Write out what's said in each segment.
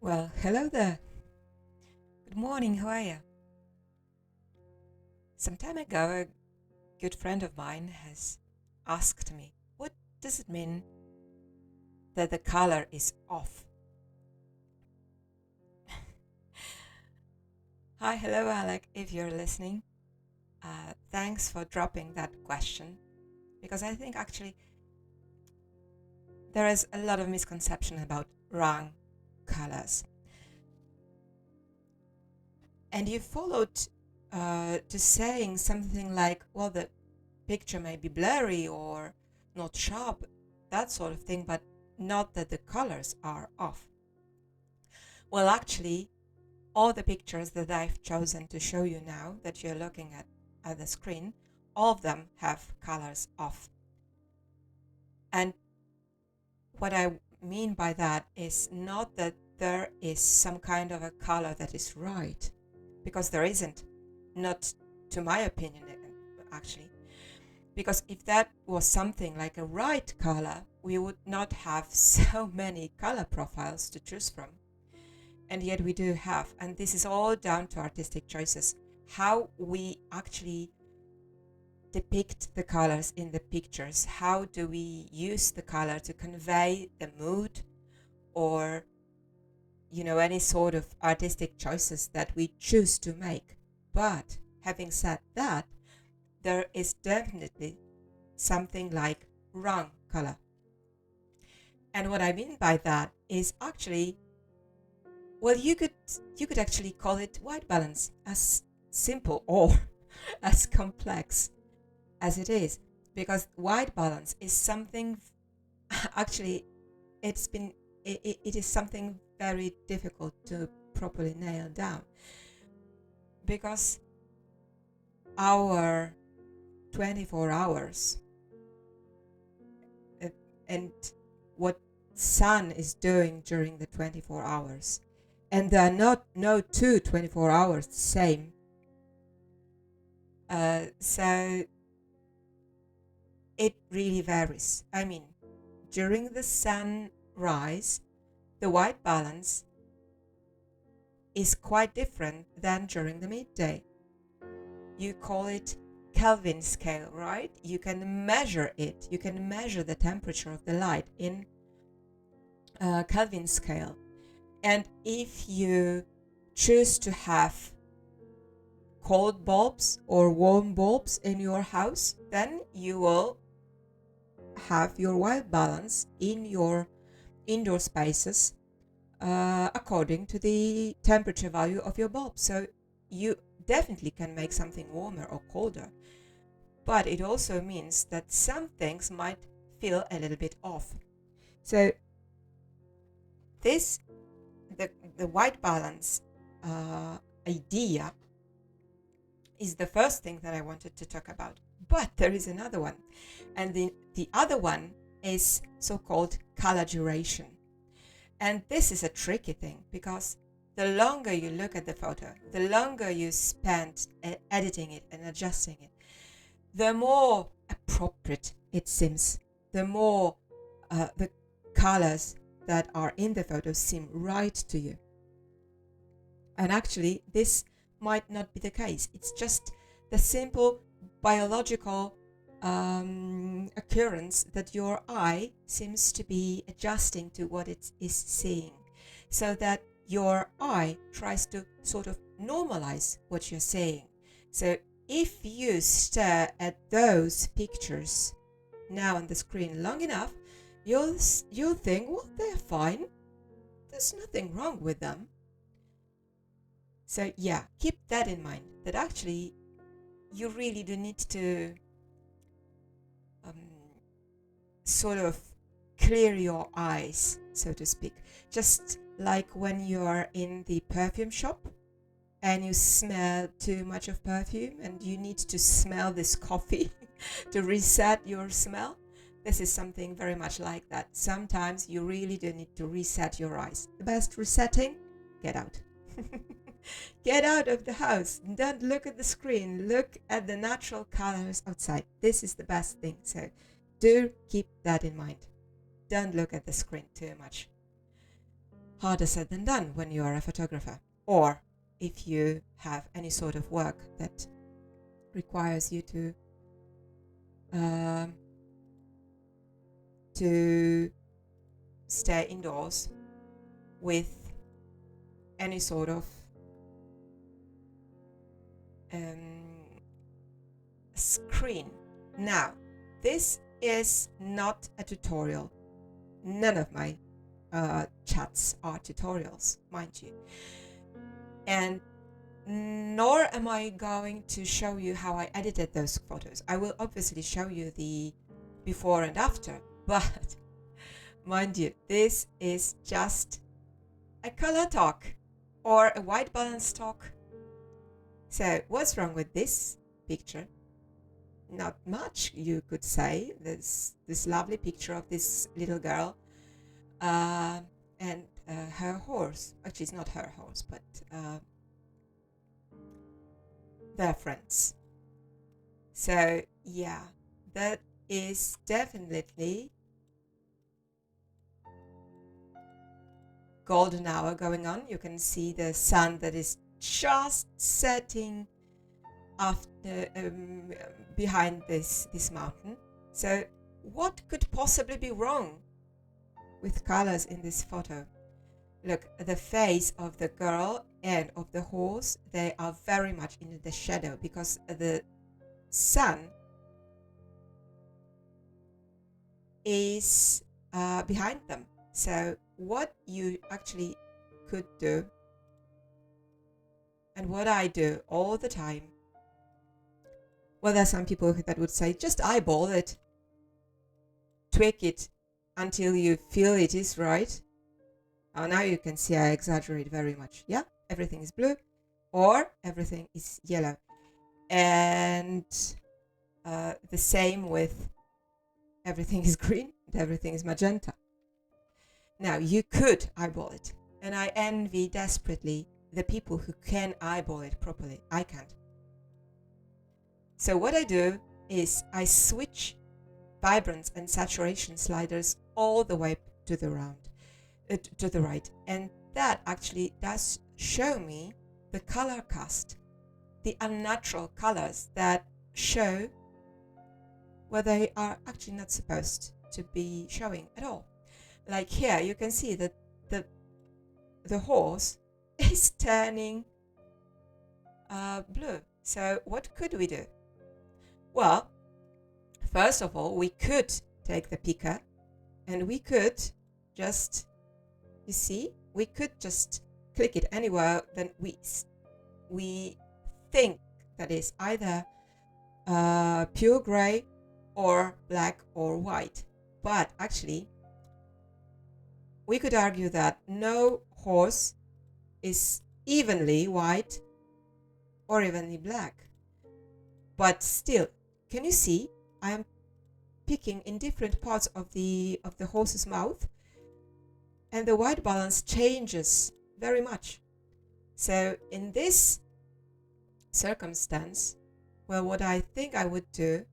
Well, hello there. Good morning, how are you? Some time ago, a good friend of mine has asked me, what does it mean that the color is off? Hi, hello, Alec, if you're listening. Thanks for dropping that question because I think actually there is a lot of misconception about wrong colors. And you followed to saying something like, well, the picture may be blurry or not sharp, that sort of thing, but not that the colors are off. Well, actually, all the pictures that I've chosen to show you now that you're looking at the screen, all of them have colors off. And what I mean by that is not that there is some kind of a color that is right, because there isn't, not to my opinion, actually. Because if that was something like a right color, we would not have so many color profiles to choose from. And yet we do have. And this is all down to artistic choices. How we actually depict the colors in the pictures. How do we use the color to convey the mood or, any sort of artistic choices that we choose to make. But having said that, there is definitely something like wrong color. And what I mean by that is actually, well, you could actually call it white balance, as simple or as complex as it is, because white balance is something actually it is something very difficult to properly nail down, because our 24 hours and what sun is doing during the 24 hours, and there are not no two 24 hours the same. So it really varies. I mean, during the sunrise, the white balance is quite different than during the midday. You call it Kelvin scale, right? You can measure it. You can measure the temperature of the light in Kelvin scale. And if you choose to have cold bulbs or warm bulbs in your house, then you will have your white balance in your indoor spaces according to the temperature value of your bulb. So you definitely can make something warmer or colder, but it also means that some things might feel a little bit off. So this the white balance idea is the first thing that I wanted to talk about. But there is another one. And the other one is so-called color duration. And this is a tricky thing because the longer you look at the photo, the longer you spend editing it and adjusting it, the more appropriate it seems, the more the colors that are in the photo seem right to you. And actually, this might not be the case. It's just the simple biological occurrence that your eye seems to be adjusting to what it is seeing, so that your eye tries to sort of normalize what you're seeing. So if you stare at those pictures now on the screen long enough, you'll think, well, they're fine. There's nothing wrong with them. So yeah, keep that in mind, that actually you really do need to um, sort of clear your eyes, so to speak. Just like when you are in the perfume shop and you smell too much of perfume and you need to smell this coffee to reset your smell. This is something very much like that. Sometimes you really do need to reset your eyes. The best resetting? Get out. Get out of the house. Don't look at the screen. Look at the natural colors outside. This is the best thing. So do keep that in mind. Don't look at the screen too much. harder said than done when you are a photographer, or if you have any sort of work that requires you to stay indoors with any sort of screen. Now, this is not a tutorial. None of my chats are tutorials, mind you. And nor am I going to show you how I edited those photos. I will obviously show you the before and after, but mind you, this is just a color talk or a white balance talk. So what's wrong with this picture? Not much, you could say. There's this lovely picture of this little girl and her horse. Actually, it's not her horse, but their friends. So yeah, that is definitely golden hour going on. You can see the sun that is just setting after behind this mountain. So what could possibly be wrong with colors in this photo? Look, the face of the girl and of the horse, they are very much in the shadow because the sun is behind them. So what you actually could do, and what I do all the time, well, there are some people that would say, just eyeball it, tweak it until you feel it is right. Now you can see I exaggerate very much. Yeah, everything is blue or everything is yellow. And the same with everything is green and everything is magenta. Now, you could eyeball it, and I envy desperately the people who can eyeball it properly. I can't. So what I do is I switch vibrance and saturation sliders all the way to the right, and that actually does show me the color cast, the unnatural colors that show where they are actually not supposed to be showing at all. Like here, you can see that the horse is turning blue. So what could we do? Well, first of all, we could take the picker and we could just, you see, we could just click it anywhere that we think that is either pure gray or black or white. But actually, we could argue that no horse is evenly white or evenly black. But still, can you see I am picking in different parts of the horse's mouth, and the white balance changes very much. So in this circumstance, well, what I think I would do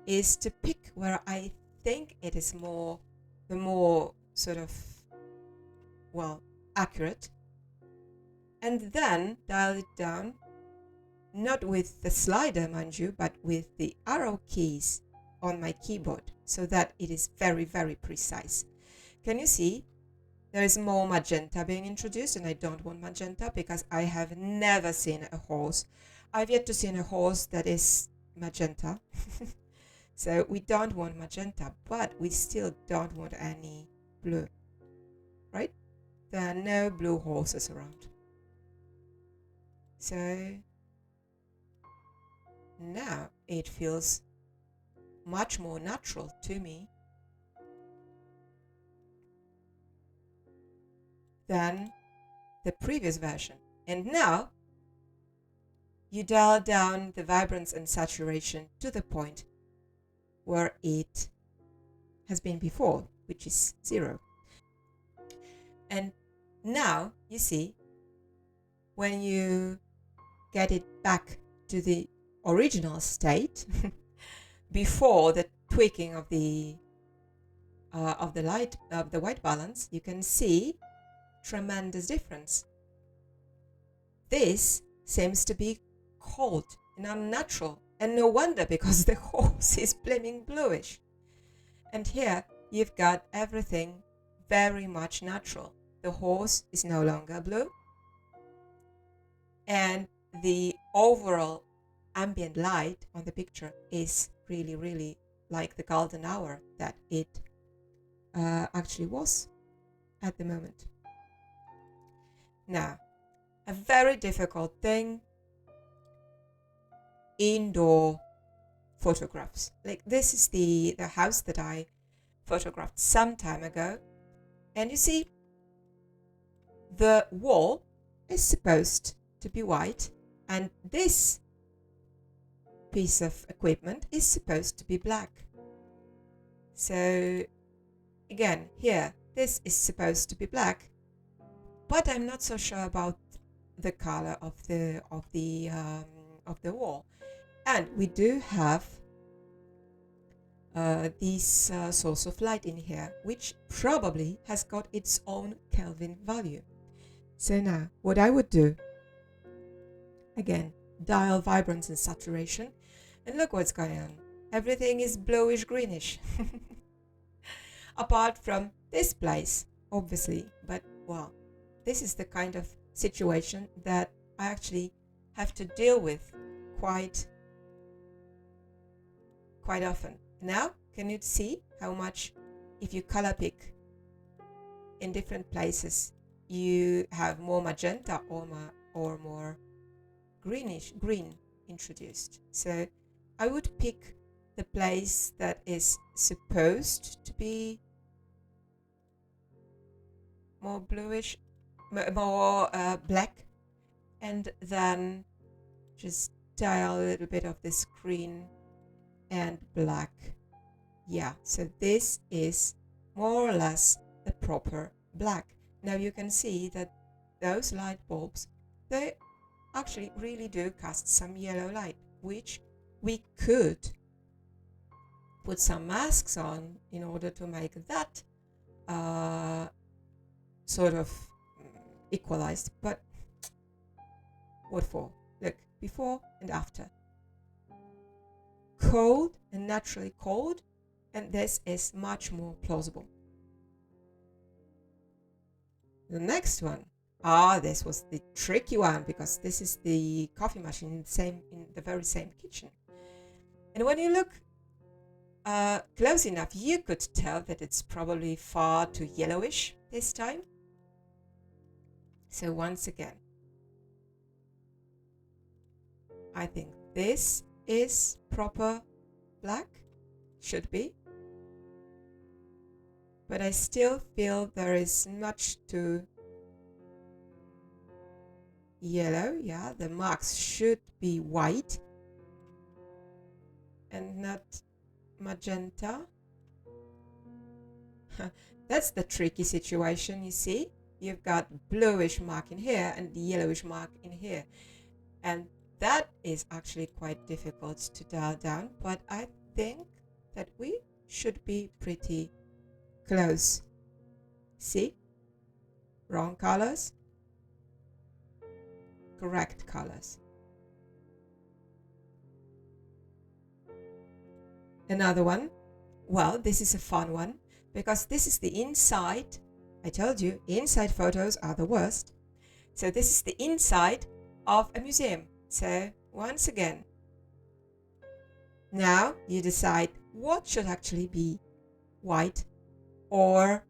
is to pick where I think it is the more sort of, well, accurate, and then dial it down, not with the slider, mind you, but with the arrow keys on my keyboard, so that it is very, very precise. Can you see? There is more magenta being introduced, and I don't want magenta because I have never seen a horse. I've yet to see a horse that is magenta. So we don't want magenta, but we still don't want any blue, right? There are no blue horses around. So now it feels much more natural to me than the previous version. And now you dial down the vibrance and saturation to the point where it has been before, which is 0. And now you see, when you get it back to the original state before the tweaking of the white balance, you can see tremendous difference. This seems to be cold and unnatural, and no wonder, because the horse is blaming bluish. And here you've got everything very much natural. The horse is no longer blue, and the overall ambient light on the picture is really, really like the golden hour that it actually was at the moment. Now, a very difficult thing, indoor photographs. Like this is the house that I photographed some time ago, and you see the wall is supposed to be white, and this piece of equipment is supposed to be black. So again, here this is supposed to be black, but I'm not so sure about the color of the wall. And we do have this source of light in here, which probably has got its own Kelvin value. So now what I would do, again, dial vibrance and saturation, and look what's going on. Everything is bluish greenish. Apart from this place, obviously, but well, this is the kind of situation that I actually have to deal with quite often. Now, can you see how much, if you color pick in different places, you have more magenta or more green introduced? So I would pick the place that is supposed to be more bluish, more black, and then just dial a little bit of this green and black. Yeah, so this is more or less the proper black. Now you can see that those light bulbs, they actually really do cast some yellow light, which we could put some masks on in order to make that sort of equalized. But what for? Look, before and after. Cold and naturally cold, and this is much more plausible. The next one, this was the tricky one, because this is the coffee machine in the very same kitchen. And when you look close enough, you could tell that it's probably far too yellowish this time. So once again, I think this is proper black, should be, but I still feel there is much too yellow. Yeah, the marks should be white and not magenta. That's the tricky situation, you see. You've got bluish mark in here and the yellowish mark in here, and that is actually quite difficult to dial down, but I think that we should be pretty close. See? Wrong colors, correct colors. Another one. Well, this is a fun one, because this is the inside. I told you, inside photos are the worst. So this is the inside of a museum. So once again, now you decide what should actually be white or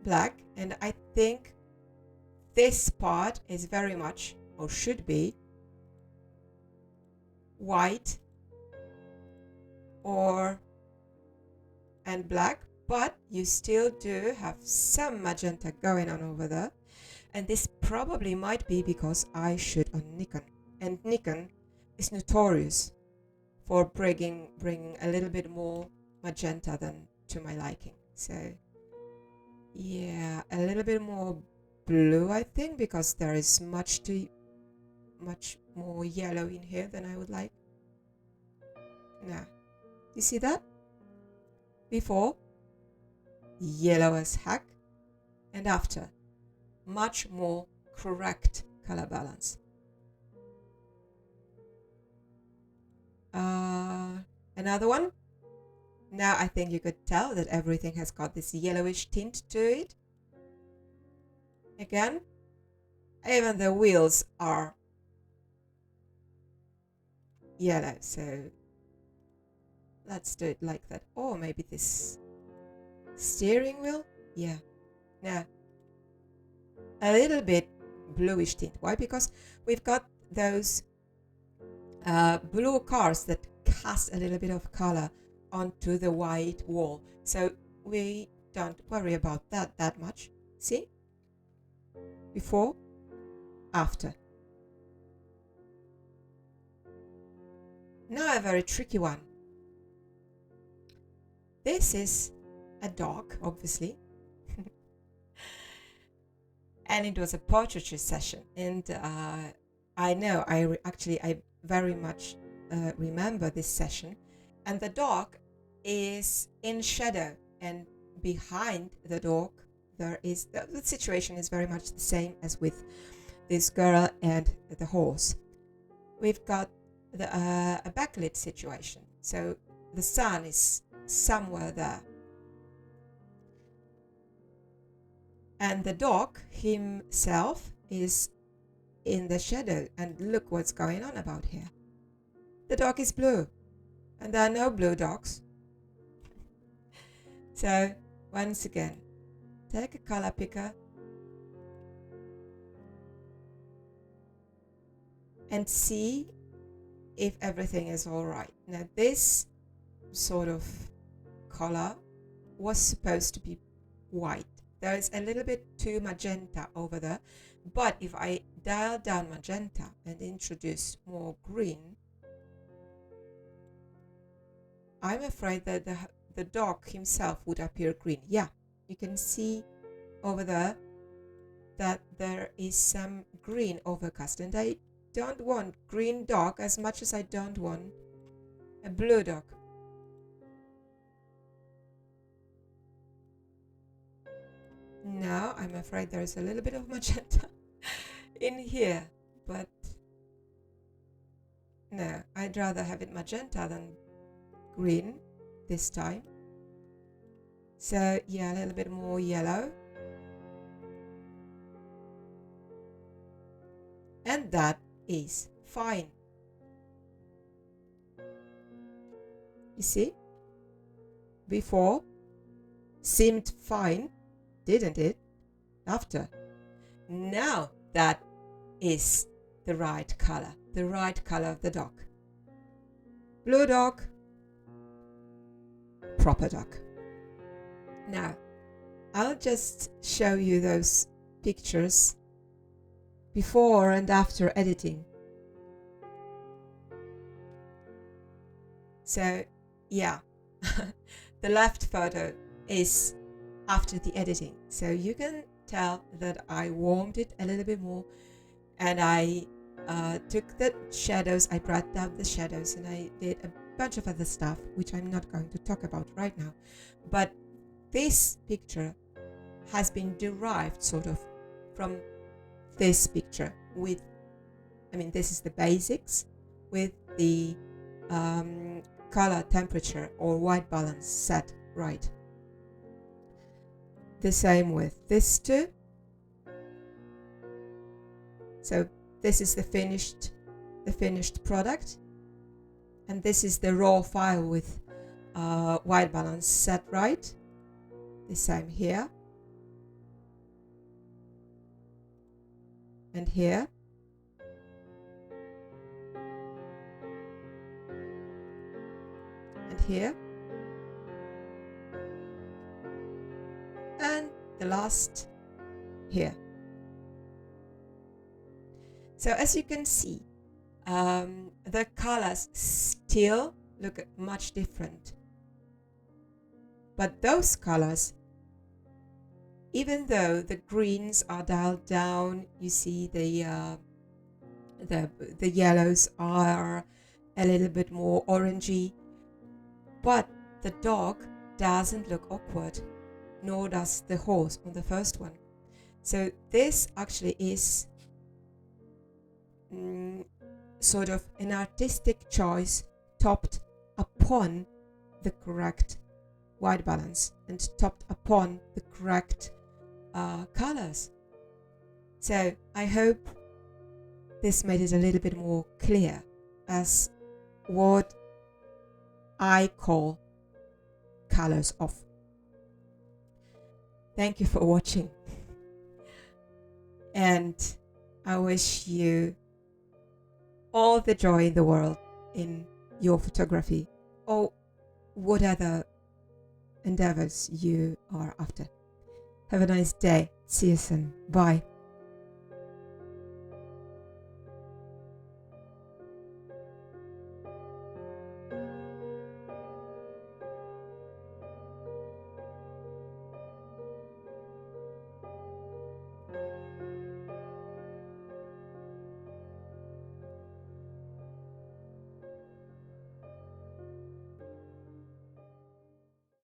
black. And I think this part is very much, or should be, white and black, but you still do have some magenta going on over there. And this probably might be because I shoot on Nikon, and Nikon is notorious for bringing a little bit more magenta than to my liking. So yeah, a little bit more blue, I think, because there is much more yellow in here than I would like. Now, you see that? Before, yellow as heck, and after, much more correct color balance. Another one. Now I think you could tell that everything has got this yellowish tint to it. Again, even the wheels are yellow, so let's do it like that. Or maybe this steering wheel. Yeah. Now, a little bit bluish tint. Why? Because we've got those blue cars that cast a little bit of color onto the white wall. So we don't worry about that much. See? Before, after. Now a very tricky one. This is a dog, obviously. And it was a portraiture session. And I know, I very much remember this session. And the dog is in shadow. And behind the dog, there is, the situation is very much the same as with this girl and the horse. We've got a backlit situation. So the sun is somewhere there. And the dog himself is in the shadow. And look what's going on about here. The dog is blue. And there are no blue dogs. So, once again, take a color picker and see if everything is all right. Now, this sort of color was supposed to be white. There is a little bit too magenta over there, but if I dial down magenta and introduce more green, I'm afraid that the dog himself would appear green. Yeah, you can see over there that there is some green overcast, and I don't want green dog as much as I don't want a blue dog. Now I'm afraid there is a little bit of magenta in here, but no, I'd rather have it magenta than green this time. So yeah, a little bit more yellow. And that is fine. You see? Before seemed fine, didn't it? After. Now that is the right color of the dog. Blue dog, proper dog. Now, I'll just show you those pictures before and after editing. So, yeah, the left photo is after the editing. So you can tell that I warmed it a little bit more, and I took the shadows, I brought down the shadows, and I did a bunch of other stuff, which I'm not going to talk about right now. But this picture has been derived sort of from this picture with, I mean, this is the basics with the color, temperature or white balance set right. The same with this too. So this is the finished product, and this is the raw file with white balance set right. The same here and here. And here. And the last here. So as you can see, the colors still look much different. But those colors, even though the greens are dialed down, you see the yellows are a little bit more orangey, but the dog doesn't look awkward, nor does the horse on the first one. So this actually is sort of an artistic choice topped upon the correct white balance and topped upon the correct colors. So I hope this made it a little bit more clear as what I call colors of. Thank you for watching, and I wish you all the joy in the world in your photography or what other endeavors you are after. Have a nice day. See you soon. Bye.